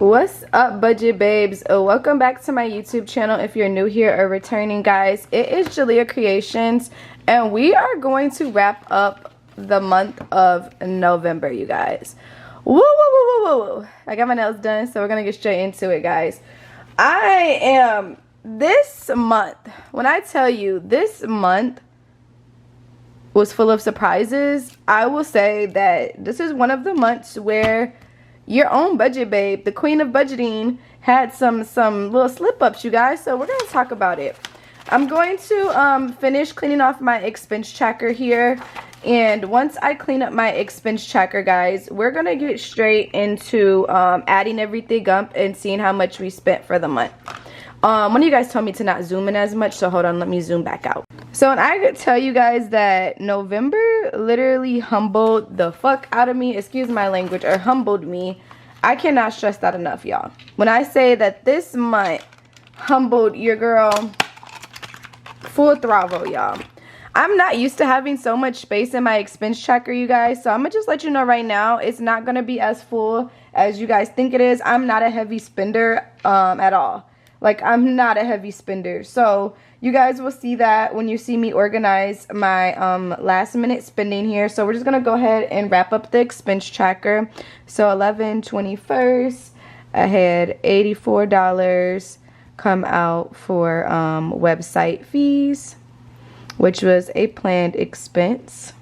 What's up, budget babes? Welcome back to my YouTube channel. If you're new here or returning, guys, it is Jaliyah.Kreationz, and we are going to wrap up the month of November, you guys. Woo, woo, woo, woo, woo, woo. I got my nails done, so we're gonna get straight into it, guys. This month, when I tell you this month was full of surprises, I will say that this is one of the months where your own budget babe, the queen of budgeting, had some little slip-ups, you guys. So we're going to talk about it. I'm going to finish cleaning off my expense tracker here. And once I clean up my expense tracker, guys, we're going to get straight into adding everything up and seeing how much we spent for the month. One of you guys told me to not zoom in as much, so hold on, let me zoom back out. So, and I could tell you guys that November literally humbled the fuck out of me, excuse my language, or humbled me. I cannot stress that enough, y'all. When I say that this month humbled your girl, full throttle, y'all. I'm not used to having so much space in my expense tracker, you guys, so I'm gonna just let you know right now, it's not gonna be as full as you guys think it is. I'm not a heavy spender at all. Like, I'm not a heavy spender. So you guys will see that when you see me organize my last minute spending here. So we're just going to go ahead and wrap up the expense tracker. So 11/21, I had $84 come out for website fees, which was a planned expense.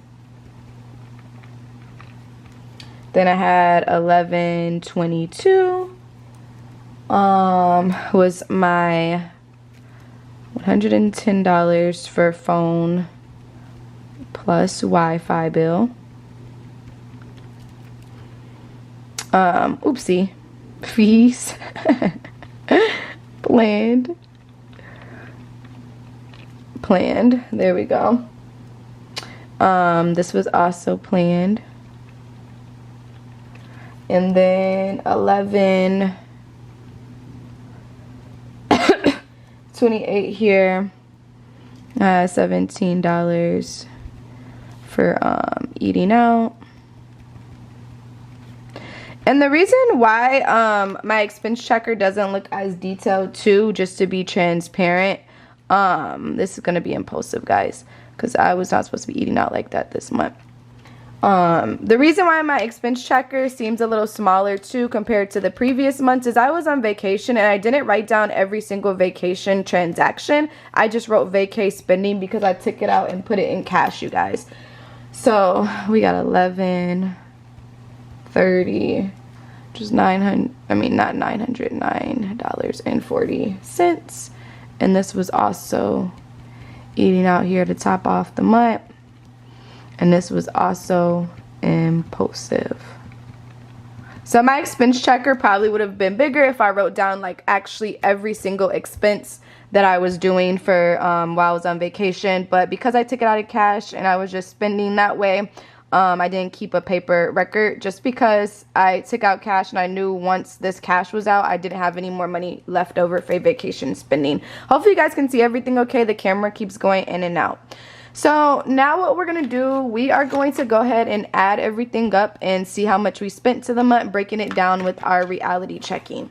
Then I had 11/22 was my $110 for phone plus Wi-Fi bill. Oopsie, fees. planned, there we go. This was also planned. And then 11/28 here, $17 for eating out. And the reason why my expense tracker doesn't look as detailed too, just to be transparent, this is gonna be impulsive, guys, because I was not supposed to be eating out like that this month. The reason why my expense tracker seems a little smaller too compared to the previous months is I was on vacation and I didn't write down every single vacation transaction. I just wrote vacay spending because I took it out and put it in cash, you guys. So we got 11/30, which is $909.40. And this was also eating out here to top off the month. And this was also impulsive. So my expense tracker probably would have been bigger if I wrote down like actually every single expense that I was doing for while I was on vacation. But because I took it out of cash and I was just spending that way, I didn't keep a paper record just because I took out cash and I knew once this cash was out, I didn't have any more money left over for vacation spending. Hopefully you guys can see everything okay. The camera keeps going in and out. So now what we're going to do, we are going to go ahead and add everything up and see how much we spent to the month, breaking it down with our reality checking.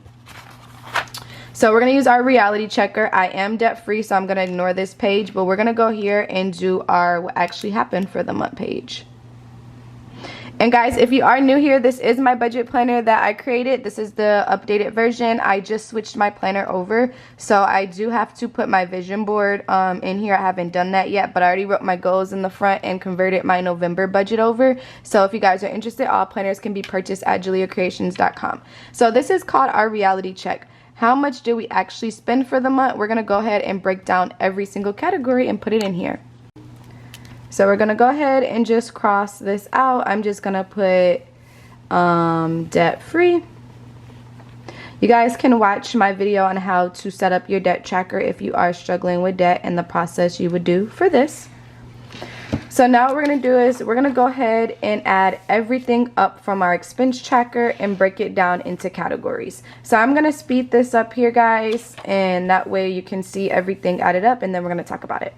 So we're going to use our reality checker. I am debt free, so I'm going to ignore this page, but we're going to go here and do our what actually happened for the month page. And guys, if you are new here, this is my budget planner that I created. This is the updated version. I just switched my planner over, so I do have to put my vision board in here. I haven't done that yet, but I already wrote my goals in the front and converted my November budget over. So if you guys are interested, all planners can be purchased at Jaliyah.Kreationz.com. So this is called our reality check. How much do we actually spend for the month? We're going to go ahead and break down every single category and put it in here. So we're going to go ahead and just cross this out. I'm just going to put debt free. You guys can watch my video on how to set up your debt tracker if you are struggling with debt and the process you would do for this. So now what we're going to do is we're going to go ahead and add everything up from our expense tracker and break it down into categories. So I'm going to speed this up here, guys, and that way you can see everything added up, and then we're going to talk about it.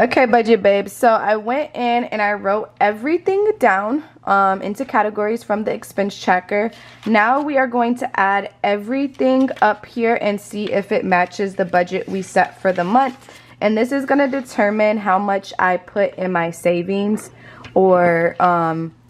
Okay, budget babes, so I went in and I wrote everything down into categories from the expense tracker. Now we are going to add everything up here and see if it matches the budget we set for the month. And this is going to determine how much I put in my savings, or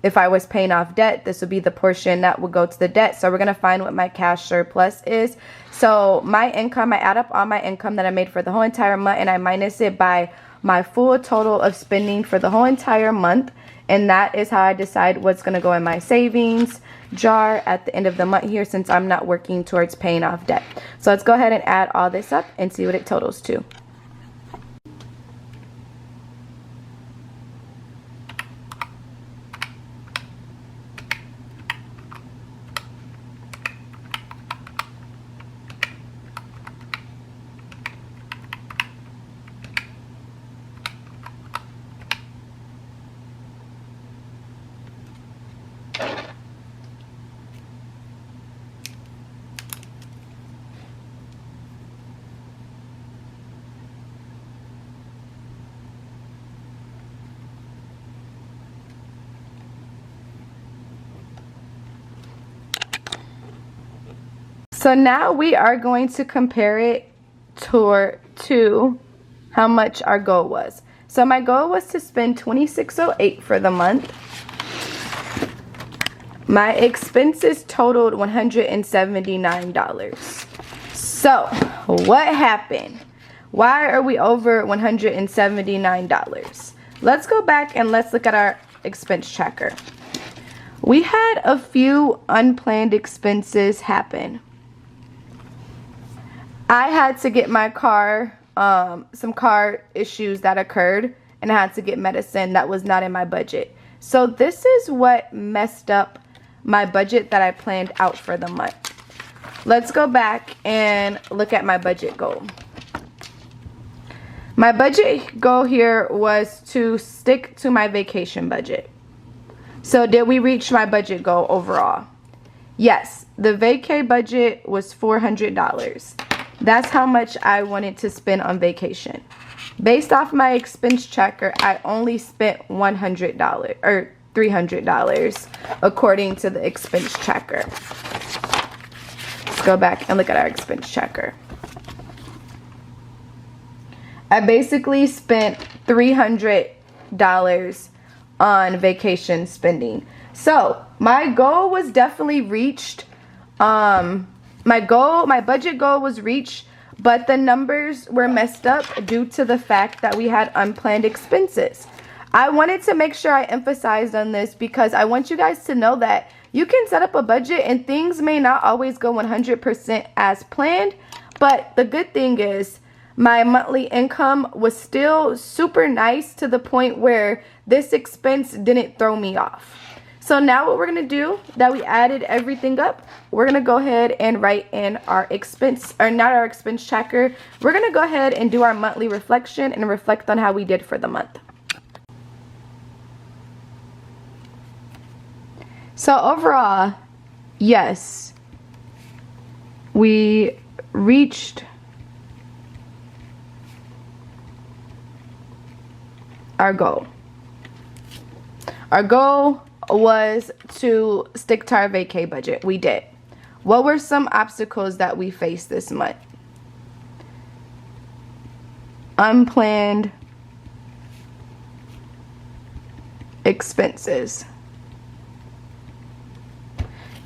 if I was paying off debt, this would be the portion that would go to the debt. So we're going to find what my cash surplus is. So my income, I add up all my income that I made for the whole entire month and I minus it by my full total of spending for the whole entire month, and that is how I decide what's going to go in my savings jar at the end of the month here, since I'm not working towards paying off debt. So let's go ahead and add all this up and see what it totals to. So now we are going to compare it to how much our goal was. So my goal was to spend $26.08 for the month. My expenses totaled $179. So what happened? Why are we over $179? Let's go back and let's look at our expense tracker. We had a few unplanned expenses happen. I had to get my car, some car issues that occurred, and I had to get medicine that was not in my budget. So this is what messed up my budget that I planned out for the month. Let's go back and look at my budget goal. My budget goal here was to stick to my vacation budget. So did we reach my budget goal overall? Yes, the vacay budget was $400. That's how much I wanted to spend on vacation. Based off my expense tracker, I only spent $100 or $300 according to the expense tracker. Let's go back and look at our expense tracker. I basically spent $300 on vacation spending. So my goal was definitely reached. My budget goal was reached, but the numbers were messed up due to the fact that we had unplanned expenses. I wanted to make sure I emphasized on this because I want you guys to know that you can set up a budget and things may not always go 100% as planned, but the good thing is my monthly income was still super nice to the point where this expense didn't throw me off. So now what we're going to do, that we added everything up, we're going to go ahead and write in our expense, or not our expense tracker. We're going to go ahead and do our monthly reflection and reflect on how we did for the month. So overall, yes, we reached our goal. Our goal was to stick to our vacay budget. We did. What were some obstacles that we faced this month? Unplanned expenses.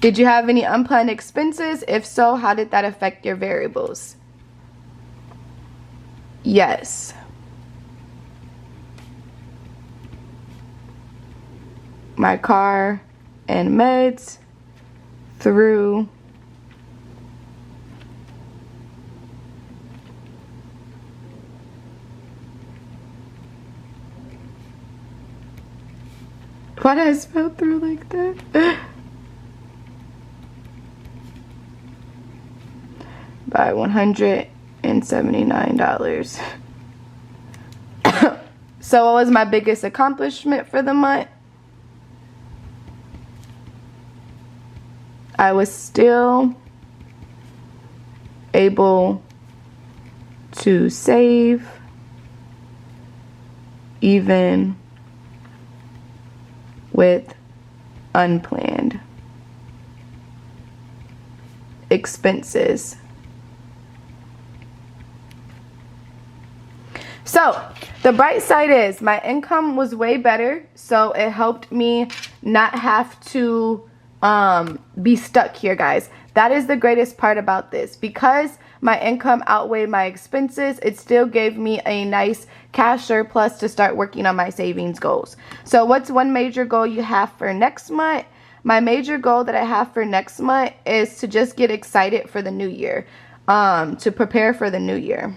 Did you have any unplanned expenses? If so, how did that affect your variables? Yes. My car and meds through why did I spell through like that? By $179. So what was my biggest accomplishment for the month? I was still able to save even with unplanned expenses. So the bright side is my income was way better, so it helped me not have to be stuck here, guys. That is the greatest part about this. Because my income outweighed my expenses, it still gave me a nice cash surplus to start working on my savings goals. So what's one major goal you have for next month? My major goal that I have for next month is to just get excited for the new year, to prepare for the new year.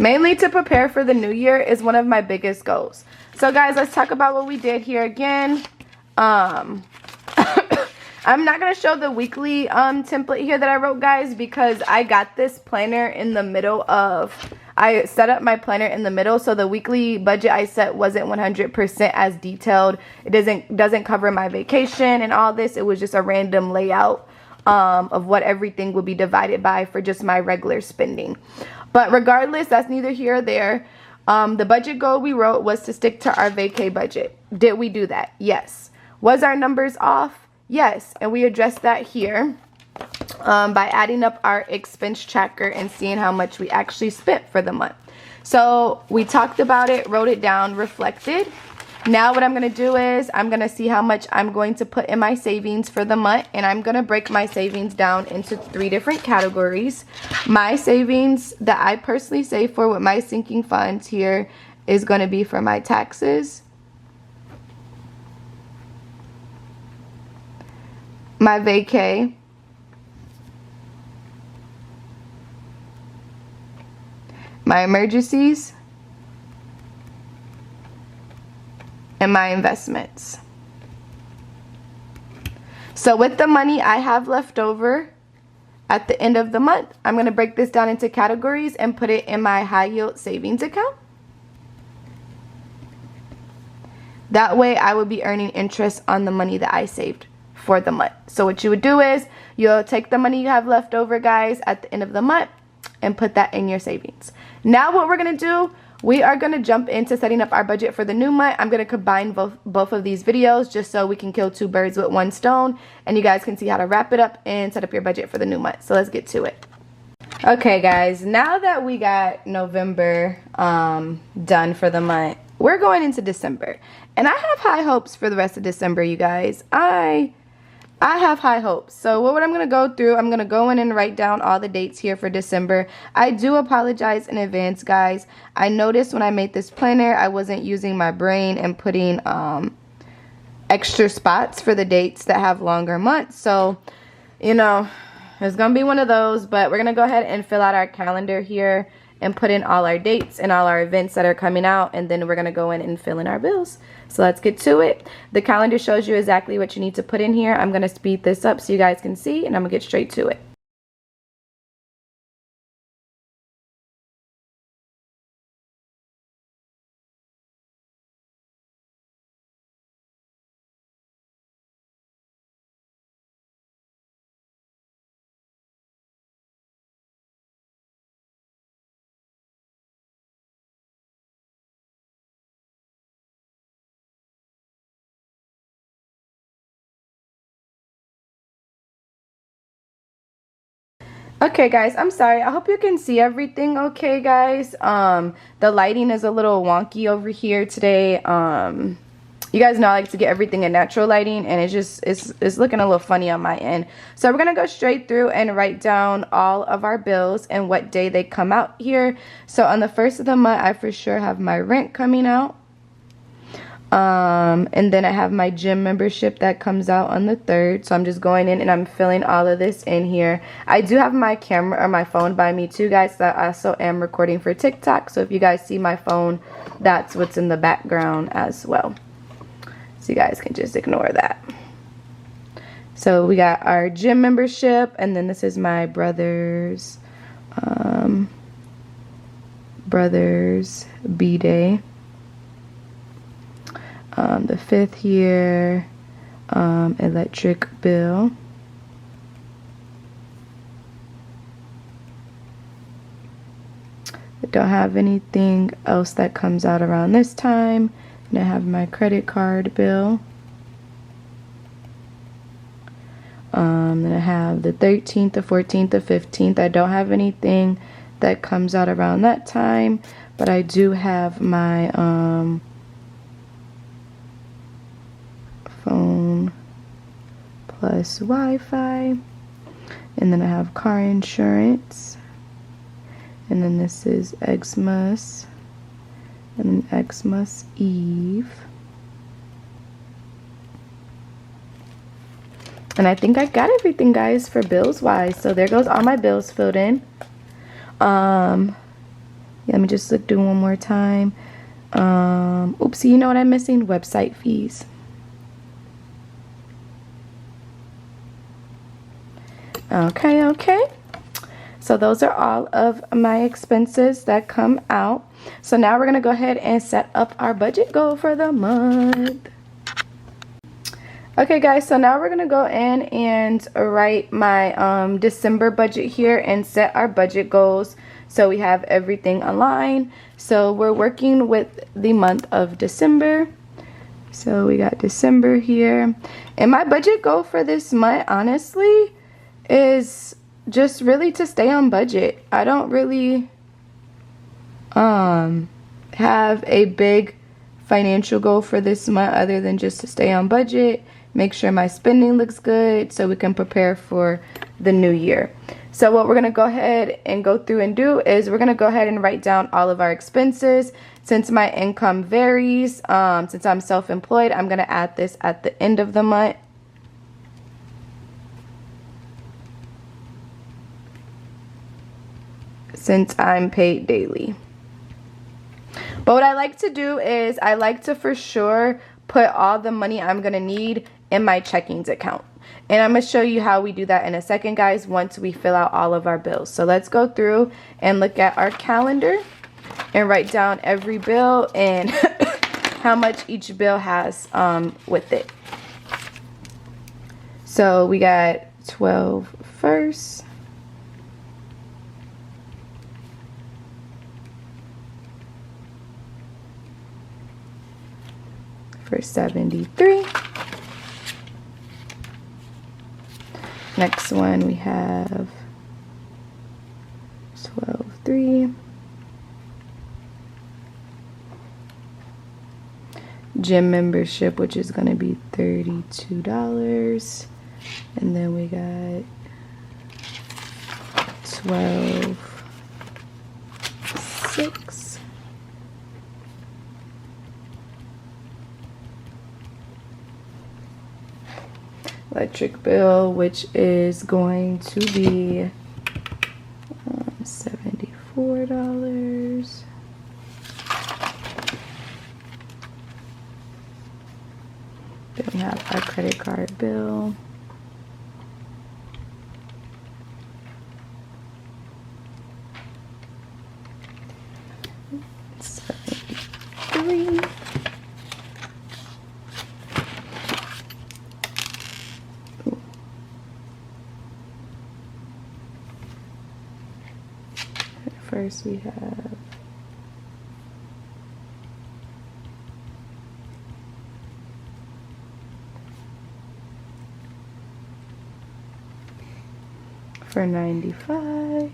Mainly to prepare for the new year is one of my biggest goals. So guys, let's talk about what we did here again. I'm not going to show the weekly template here that I wrote, guys, because I got this planner in the middle of, I set up my planner in the middle, so the weekly budget I set wasn't 100% as detailed. It doesn't cover my vacation and all this. It was just a random layout of what everything would be divided by for just my regular spending. But regardless, that's neither here or there. The budget goal we wrote was to stick to our vacay budget. Did we do that? Yes. Was our numbers off? Yes. And we addressed that here by adding up our expense tracker and seeing how much we actually spent for the month. So we talked about it, wrote it down, reflected. Now what I'm going to do is I'm going to see how much I'm going to put in my savings for the month, and I'm going to break my savings down into 3 different categories. My savings that I personally save for with my sinking funds here is going to be for my taxes, my vacay, my emergencies, and my investments. So with the money I have left over at the end of the month, I'm going to break this down into categories and put it in my high yield savings account. That way I will be earning interest on the money that I saved for the month. So what you would do is you'll take the money you have left over, guys, at the end of the month and put that in your savings. Now what we're going to do, we are going to jump into setting up our budget for the new month. I'm going to combine both of these videos just so we can kill 2 birds with 1 stone, and you guys can see how to wrap it up and set up your budget for the new month. So let's get to it. Okay guys, now that we got November done for the month, we're going into December, and I have high hopes for the rest of December, you guys. I have high hopes. So what I'm going to go through, I'm going to go in and write down all the dates here for December. I do apologize in advance, guys. I noticed when I made this planner, I wasn't using my brain and putting extra spots for the dates that have longer months. So, you know, it's going to be one of those, but we're going to go ahead and fill out our calendar here and put in all our dates and all our events that are coming out, and then we're going to go in and fill in our bills. So let's get to it. The calendar shows you exactly what you need to put in here. I'm going to speed this up so you guys can see, and I'm going to get straight to it. Okay guys, I'm sorry. I hope you can see everything okay, guys. The lighting is a little wonky over here today. You guys know I like to get everything in natural lighting, and it's looking a little funny on my end. So we're gonna go straight through and write down all of our bills and what day they come out here. So on the 1st of the month, I for sure have my rent coming out. And then I have my gym membership that comes out on the 3rd. So I'm just going in and I'm filling all of this in here. I do have my camera or my phone by me too, guys, so I also am recording for TikTok. So if you guys see my phone, that's what's in the background as well. So you guys can just ignore that. So we got our gym membership, and then this is my brother's B-Day. The 5th here, electric bill. I don't have anything else that comes out around this time. And I have my credit card bill. Then I have the 13th, the 14th, the 15th. I don't have anything that comes out around that time, but I do have my phone plus Wi-Fi. And then I have car insurance. And then this is Xmas. And then Xmas Eve. And I think I got everything, guys, for bills wise. So there goes all my bills filled in. Yeah, let me just look through one more time. Oopsie, you know what I'm missing? Website fees. Okay. So those are all of my expenses that come out. So now we're going to go ahead and set up our budget goal for the month. Okay, guys, so now we're going to go in and write my December budget here and set our budget goals so we have everything aligned. So we're working with the month of December. So we got December here. And my budget goal for this month, honestly, is just really to stay on budget. I don't really have a big financial goal for this month other than just to stay on budget, make sure my spending looks good so we can prepare for the new year. So what we're going to go ahead and go through and do is we're going to go ahead and write down all of our expenses. Since my income varies, since I'm self-employed, I'm going to add this at the end of the month. Since I'm paid daily. But what I like to do is I like to for sure put all the money I'm going to need in my checkings account. And I'm going to show you how we do that in a second, guys, once we fill out all of our bills. So let's go through and look at our calendar and write down every bill and how much each bill has with it. So we got 12 first. For 73. Next one we have 12.3. Gym membership, which is going to be $32. And then we got 12.6. Electric bill, which is going to be $74. Then we have our credit card bill. $73. First we have for $95.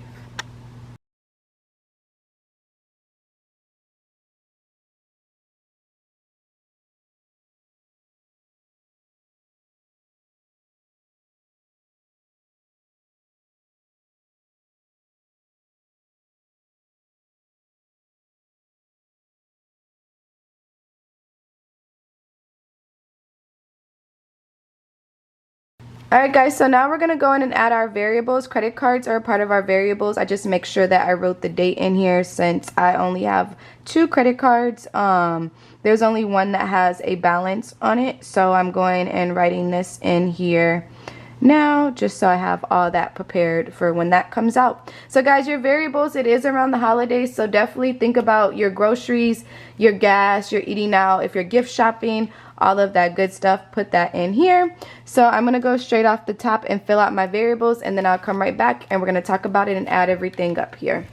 Alright guys, so now we're going to go in and add our variables. Credit cards are a part of our variables. I just make sure that I wrote the date in here since I only have 2 credit cards. There's only one that has a balance on it, so I'm going and writing this in here. now, just so I have all that prepared for when that comes out. So guys, your variables, it is around the holidays, so definitely think about your groceries, your gas, your eating out, if you're gift shopping, all of that good stuff, put that in here. So I'm gonna go straight off the top and fill out my variables, and then I'll come right back and we're gonna talk about it and add everything up here.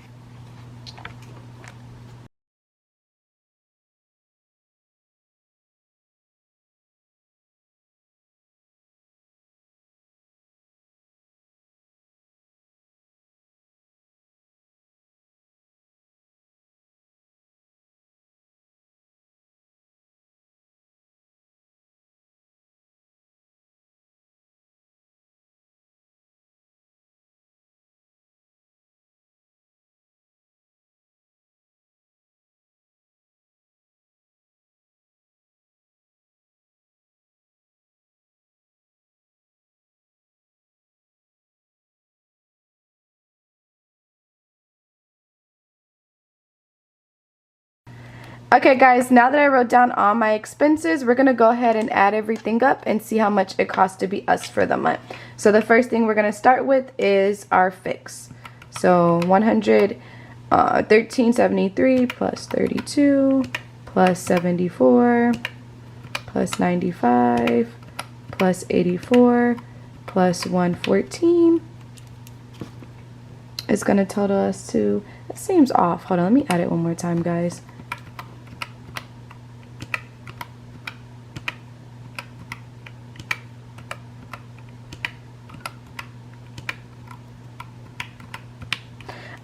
Okay guys, now that I wrote down all my expenses, we're gonna go ahead and add everything up and see how much it costs to be us for the month. So the first thing we're gonna start with is our fix. So 1373 plus 32 plus 74 plus 95 plus 84 plus 114 is gonna total us to, it seems off, hold on, let me add it one more time guys.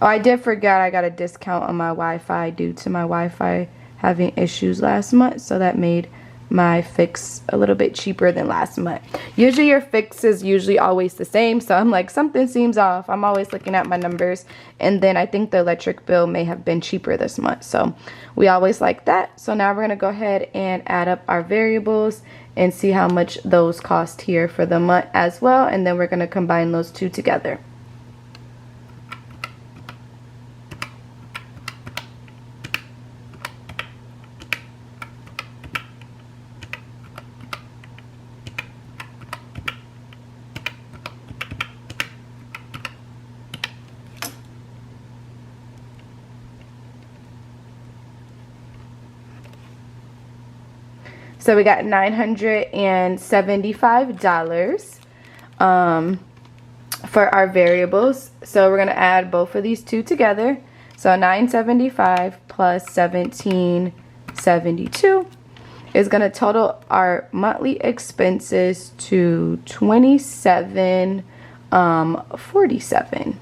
Oh, I did forget I got a discount on my Wi-Fi due to my Wi-Fi having issues last month, so that made my fix a little bit cheaper than last month. Usually your fix is usually always the same, so I'm like, something seems off. I'm always looking at my numbers, and then I think the electric bill may have been cheaper this month, so we always like that. So now we're gonna go ahead and add up our variables and see how much those cost here for the month as well, and then we're gonna combine those two together. So we got $975 for our variables. So we're going to add both of these two together. So 975 plus 1772 is going to total our monthly expenses to $27.47.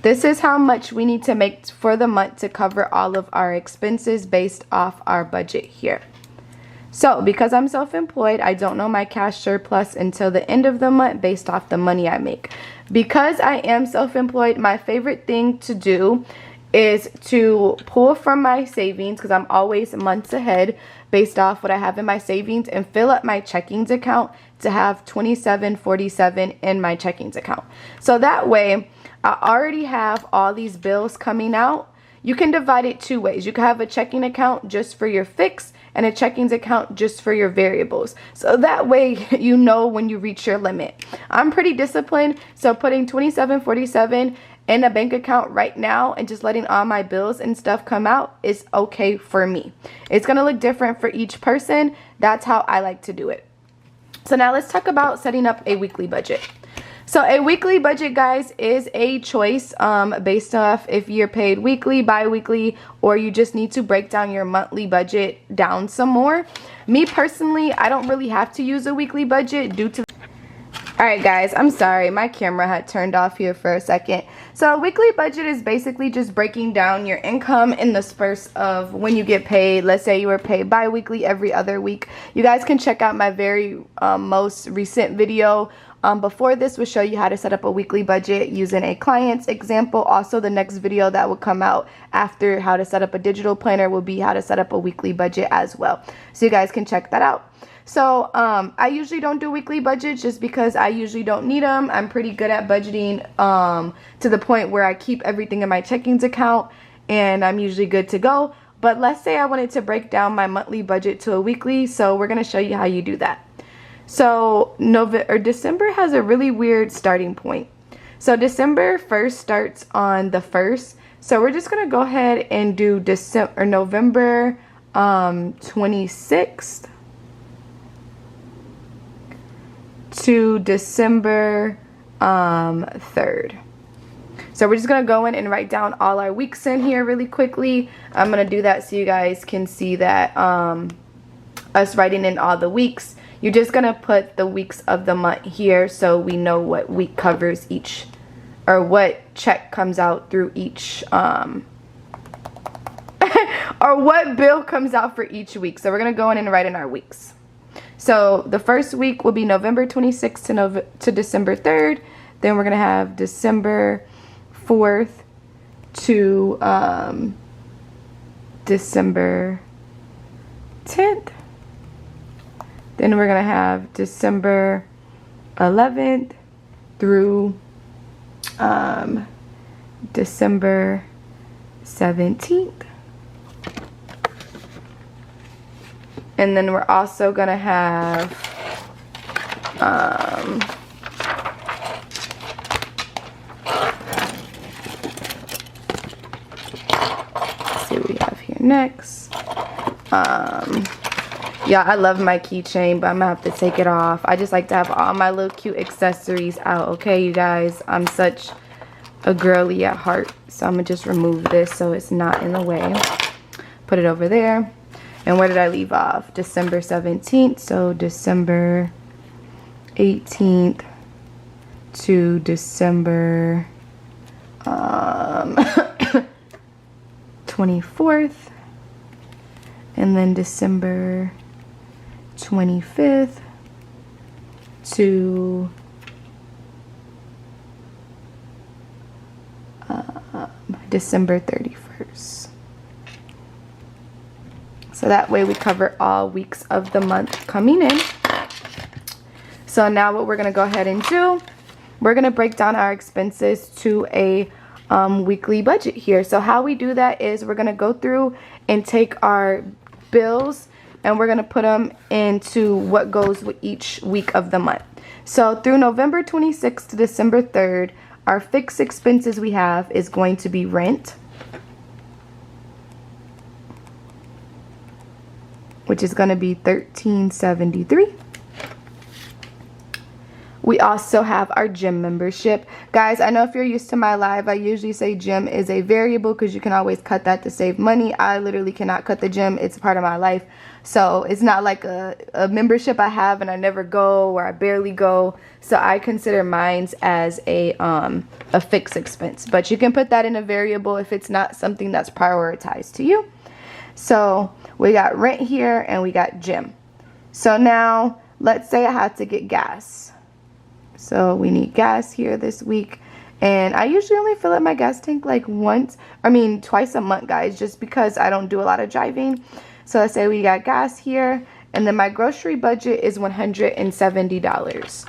This is how much we need to make for the month to cover all of our expenses based off our budget here. So because I'm self-employed, I don't know my cash surplus until the end of the month based off the money I make. Because I am self-employed, my favorite thing to do is to pull from my savings, because I'm always months ahead based off what I have in my savings, and fill up my checkings account to have $27.47 in my checkings account. So that way I already have all these bills coming out. You can divide it two ways. You can have a checking account just for your fix and a checkings account just for your variables. So that way you know when you reach your limit. I'm pretty disciplined, so putting $27.47 in a bank account right now and just letting all my bills and stuff come out is okay for me. It's gonna look different for each person. That's how I like to do it. So now let's talk about setting up a weekly budget. So a weekly budget, guys, is a choice based off if you're paid weekly, bi-weekly, or you just need to break down your monthly budget down some more. Me personally, I don't really have to use a weekly budget due to... Alright guys, I'm sorry, my camera had turned off here for a second. So a weekly budget is basically just breaking down your income in the spurts of when you get paid. Let's say you were paid bi-weekly every other week. You guys can check out my very most recent video before this, will show you how to set up a weekly budget using a client's example. Also, the next video that will come out after how to set up a digital planner will be how to set up a weekly budget as well. So you guys can check that out. So I usually don't do weekly budgets just because I usually don't need them. I'm pretty good at budgeting to the point where I keep everything in my checkings account and I'm usually good to go. But let's say I wanted to break down my monthly budget to a weekly, so we're going to show you how you do that. So December has a really weird starting point. So December 1st starts on the 1st. So we're just going to go ahead and do November 26th to December 3rd. So we're just going to go in and write down all our weeks in here really quickly. I'm going to do that so you guys can see that us writing in all the weeks. You're just going to put the weeks of the month here so we know what week covers each, or what check comes out through each, or what bill comes out for each week. So we're going to go in and write in our weeks. So the first week will be November 26th to December 3rd. Then we're going to have December 4th to December 10th. Then we're going to have December 11th through December 17th. And then we're also going to have let's see what we have here next. Yeah, I love my keychain, but I'm gonna have to take it off. I just like to have all my little cute accessories out, okay, you guys? I'm such a girly at heart, so I'm gonna just remove this so it's not in the way. Put it over there. And where did I leave off? December 17th, so December 18th to December 24th, and then December 25th to December 31st. So that way we cover all weeks of the month coming in. So now what we're going to go ahead and do, we're going to break down our expenses to a weekly budget here. So how we do that is we're going to go through and take our bills and we're going to put them into what goes with each week of the month. So through November 26th to December 3rd, our fixed expenses we have is going to be rent, which is going to be $13.73. We also have our gym membership. Guys, I know if you're used to my live, I usually say gym is a variable because you can always cut that to save money. I literally cannot cut the gym. It's a part of my life. So it's not like a membership I have and I never go or I barely go. So I consider mine as a fixed expense. But you can put that in a variable if it's not something that's prioritized to you. So we got rent here and we got gym. So now let's say I had to get gas. So we need gas here this week. And I usually only fill up my gas tank like twice a month, guys, just because I don't do a lot of driving. So let's say we got gas here. And then my grocery budget is $170.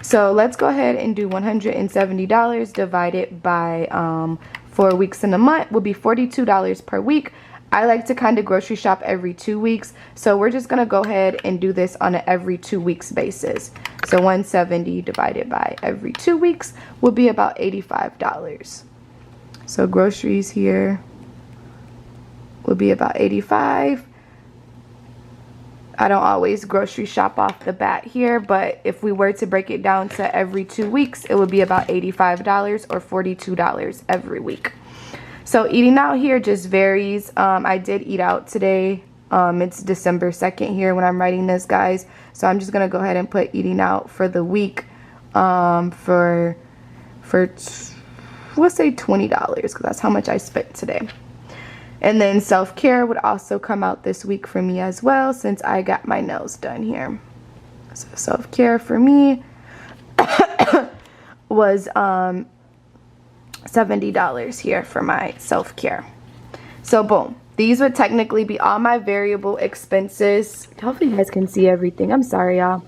So let's go ahead and do $170 divided by 4 weeks in a month will be $42 per week. I like to kind of grocery shop every 2 weeks. So we're just going to go ahead and do this on an every 2 weeks basis. So 170 divided by every 2 weeks will be about $85. So groceries here will be about $85. I don't always grocery shop off the bat here, but if we were to break it down to every 2 weeks, it would be about $85 or $42 every week. So eating out here just varies. I did eat out today. It's December 2nd here when I'm writing this, guys. So I'm just going to go ahead and put eating out for the week for we'll say $20 because that's how much I spent today. And then self-care would also come out this week for me as well since I got my nails done here. So self-care for me was $70 here for my self-care. So boom, these would technically be all my variable expenses. Hopefully you guys can see everything. I'm sorry, y'all.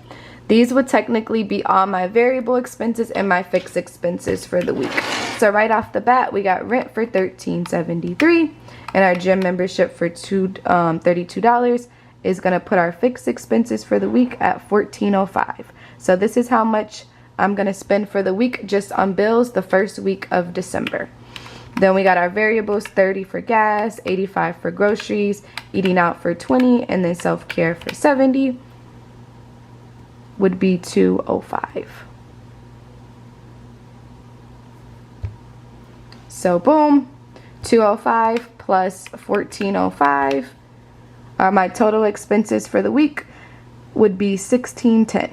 These would technically be all my variable expenses and my fixed expenses for the week. So right off the bat, we got rent for $13.73, and our gym membership for $32 is going to put our fixed expenses for the week at $14.05. So this is how much I'm going to spend for the week just on bills the first week of December. Then we got our variables, $30 for gas, $85 for groceries, eating out for $20, and then self-care for $70 would be $205. So boom, $205 plus $14.05. My total expenses for the week would be $16.10.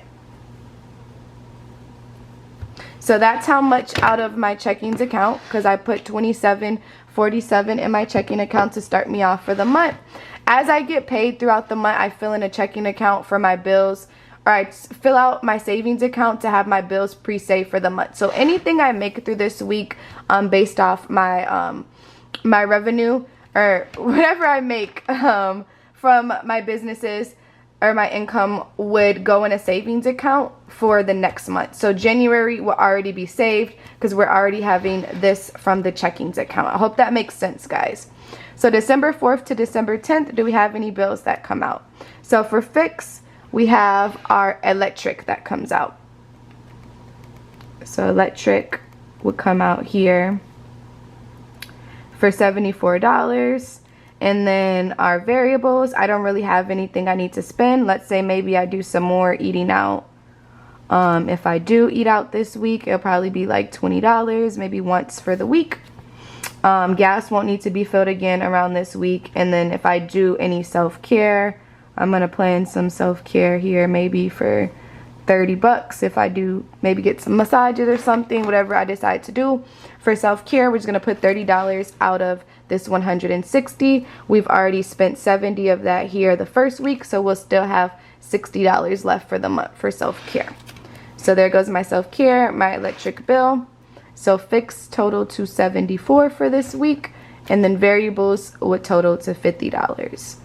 So that's how much out of my checkings account, because I put $27.47 in my checking account to start me off for the month. As I get paid throughout the month, I fill in a checking account for my bills, or I fill out my savings account to have my bills pre-saved for the month. So anything I make through this week, based off my my revenue or whatever I make from my businesses or my income, would go in a savings account for the next month. So January will already be saved because we're already having this from the checkings account. I hope that makes sense, guys. So December 4th to December 10th, do we have any bills that come out? So for fix, we have our electric that comes out. So electric would come out here for $74. And then our variables, I don't really have anything I need to spend. Let's say maybe I do some more eating out. If I do eat out this week, it'll probably be like $20, maybe once for the week. Gas won't need to be filled again around this week. And then if I do any self-care, I'm going to plan some self-care here maybe for $30. If I do maybe get some massages or something, whatever I decide to do for self-care, we're just going to put $30 out of this $160. We've already spent $70 of that here the first week, so we'll still have $60 left for the month for self-care. So there goes my self-care, my electric bill. So fixed total to $74 for this week, and then variables would total to $50.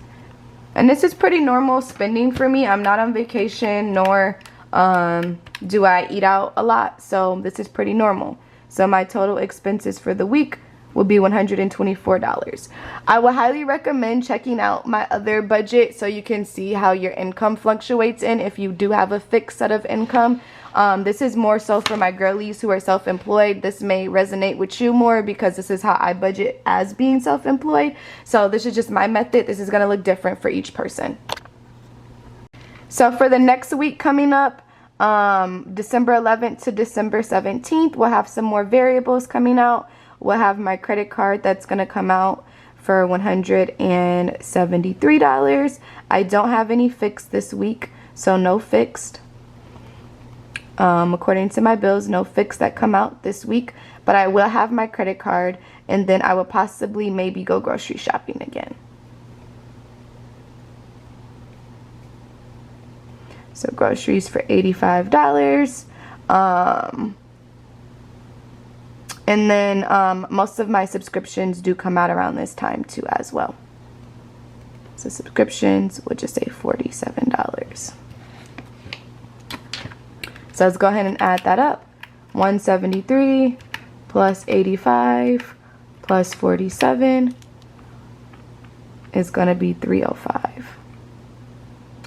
And this is pretty normal spending for me. I'm not on vacation, nor do I eat out a lot, so this is pretty normal. So my total expenses for the week will be $124. I would highly recommend checking out my other budget so you can see how your income fluctuates in if you do have a fixed set of income. This is more so for my girlies who are self-employed. This may resonate with you more because this is how I budget as being self-employed. So this is just my method. This is going to look different for each person. So for the next week coming up, December 11th to December 17th, we'll have some more variables coming out. We'll have my credit card that's going to come out for $173. I don't have any fixed this week, so no fixed. According to my bills, no fixed that come out this week, but I will have my credit card, and then I will possibly maybe go grocery shopping again. So groceries for $85. And then most of my subscriptions do come out around this time too as well. So subscriptions would just say $47. So let's go ahead and add that up. 173 plus 85 plus 47 is going to be 305.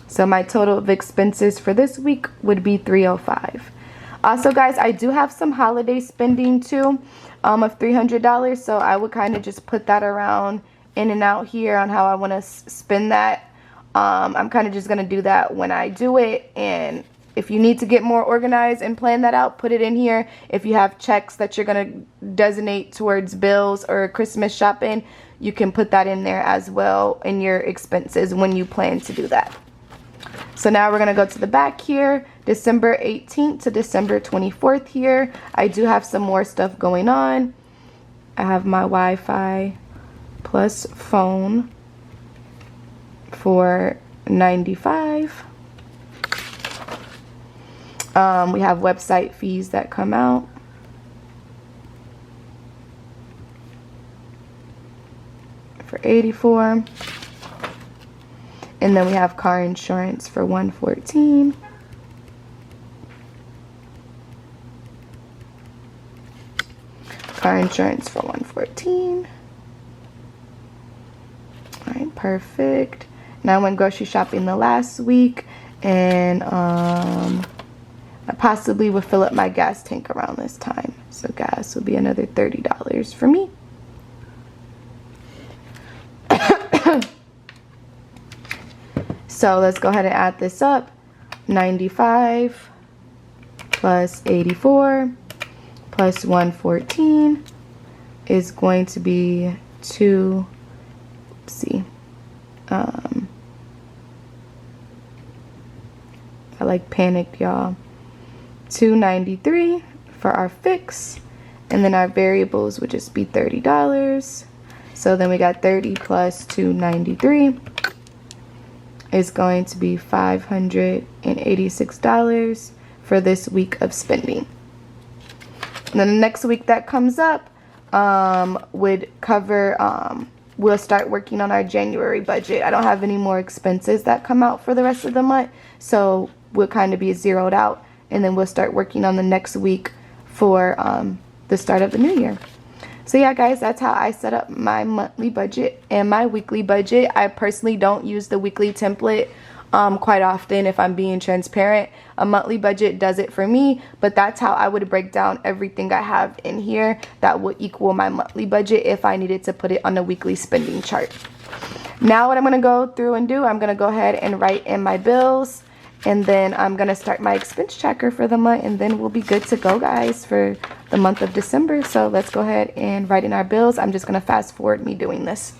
So my total of expenses for this week would be 305. Also, guys, I do have some holiday spending too of $300. So I would kind of just put that around in and out here on how I want to spend that. I'm kind of just going to do that when I do it. And if you need to get more organized and plan that out, put it in here. If you have checks that you're going to designate towards bills or Christmas shopping, you can put that in there as well in your expenses when you plan to do that. So now we're going to go to the back here, December 18th to December 24th here. I do have some more stuff going on. I have my Wi-Fi plus phone for $95. We have website fees that come out. For $84. And then we have car insurance for $114. car insurance for 114. All right, perfect. Now I went grocery shopping the last week, and I possibly would fill up my gas tank around this time. So gas will be another $30 for me. So let's go ahead and add this up. 95 plus 84 plus 114 is going to be I like panicked, y'all. 293 for our fix, and then our variables would just be $30. So then we got 30 plus 293 is going to be $586 for this week of spending. And then the next week that comes up would cover, we'll start working on our January budget. I don't have any more expenses that come out for the rest of the month, so we'll kind of be zeroed out, and then we'll start working on the next week for the start of the new year. So yeah, guys, that's how I set up my monthly budget and my weekly budget. I personally don't use the weekly template quite often, if I'm being transparent. A monthly budget does it for me, but that's how I would break down everything I have in here that would equal my monthly budget if I needed to put it on a weekly spending chart. Now what I'm going to go through and do, I'm going to go ahead and write in my bills, and then I'm going to start my expense tracker for the month, and then we'll be good to go, guys, for the month of December. So let's go ahead and write in our bills. I'm just going to fast forward me doing this.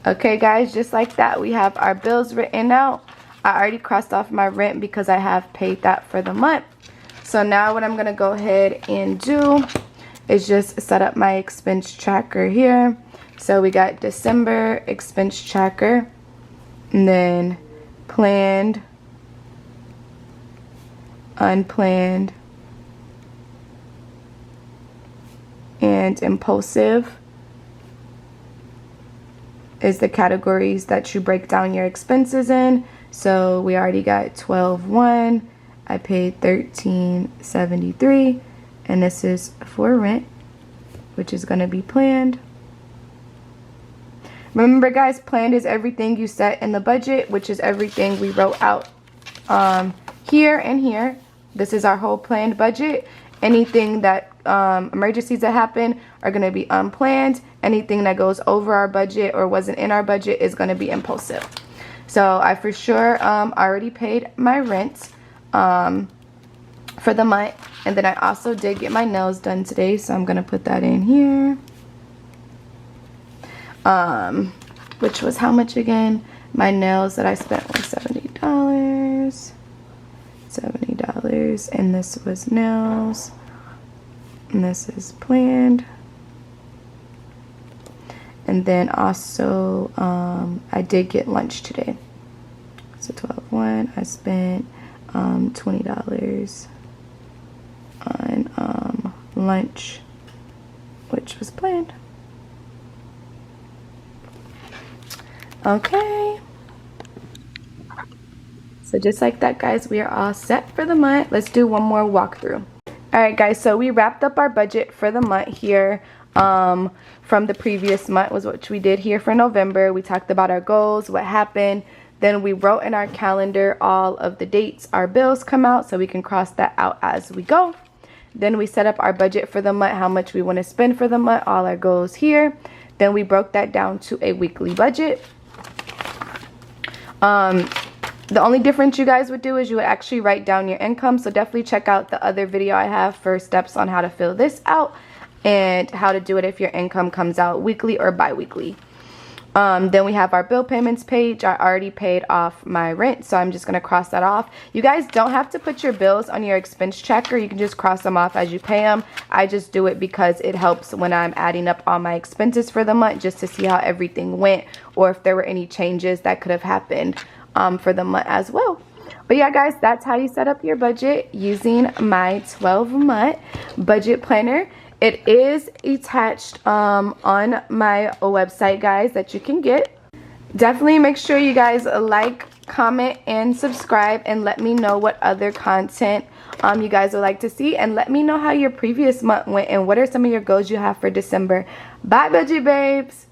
Okay, guys, just like that, we have our bills written out. I already crossed off my rent because I have paid that for the month. So now what I'm going to go ahead and do is just set up my expense tracker here. So we got December expense tracker, and then planned, unplanned, and impulsive is the categories that you break down your expenses in. So we already got 12.1. I paid $13.73, and this is for rent, which is going to be planned. Remember, guys, planned is everything you set in the budget, which is everything we wrote out here and here. This is our whole planned budget. Anything that emergencies that happen are going to be unplanned. Anything that goes over our budget or wasn't in our budget is going to be impulsive. So I for sure already paid my rent for the month, and then I also did get my nails done today, so I'm going to put that in here. Which was how much again? My nails that I spent was $70. And this was nails, and this is planned. And then also I did get lunch today, so 12.1. I spent $20 on lunch, which was planned. Okay, so just like that, guys, we are all set for the month. Let's do one more walkthrough. All right, guys, so we wrapped up our budget for the month here. From the previous month was what we did here for November. We talked about our goals, what happened. Then we wrote in our calendar all of the dates our bills come out, so we can cross that out as we go. Then we set up our budget for the month, how much we want to spend for the month, all our goals here. Then we broke that down to a weekly budget. The only difference you guys would do is you would actually write down your income. So definitely check out the other video I have for steps on how to fill this out and how to do it if your income comes out weekly or bi-weekly. Then we have our bill payments page. I already paid off my rent, so I'm just going to cross that off. You guys don't have to put your bills on your expense checker. You can just cross them off as you pay them. I just do it because it helps when I'm adding up all my expenses for the month, just to see how everything went or if there were any changes that could have happened for the month as well. But yeah, guys, that's how you set up your budget using my 12-month budget planner. It is attached on my website, guys, that you can get. Definitely make sure you guys like, comment, and subscribe, and let me know what other content you guys would like to see, and let me know how your previous month went and what are some of your goals you have for December. Bye, budget babes.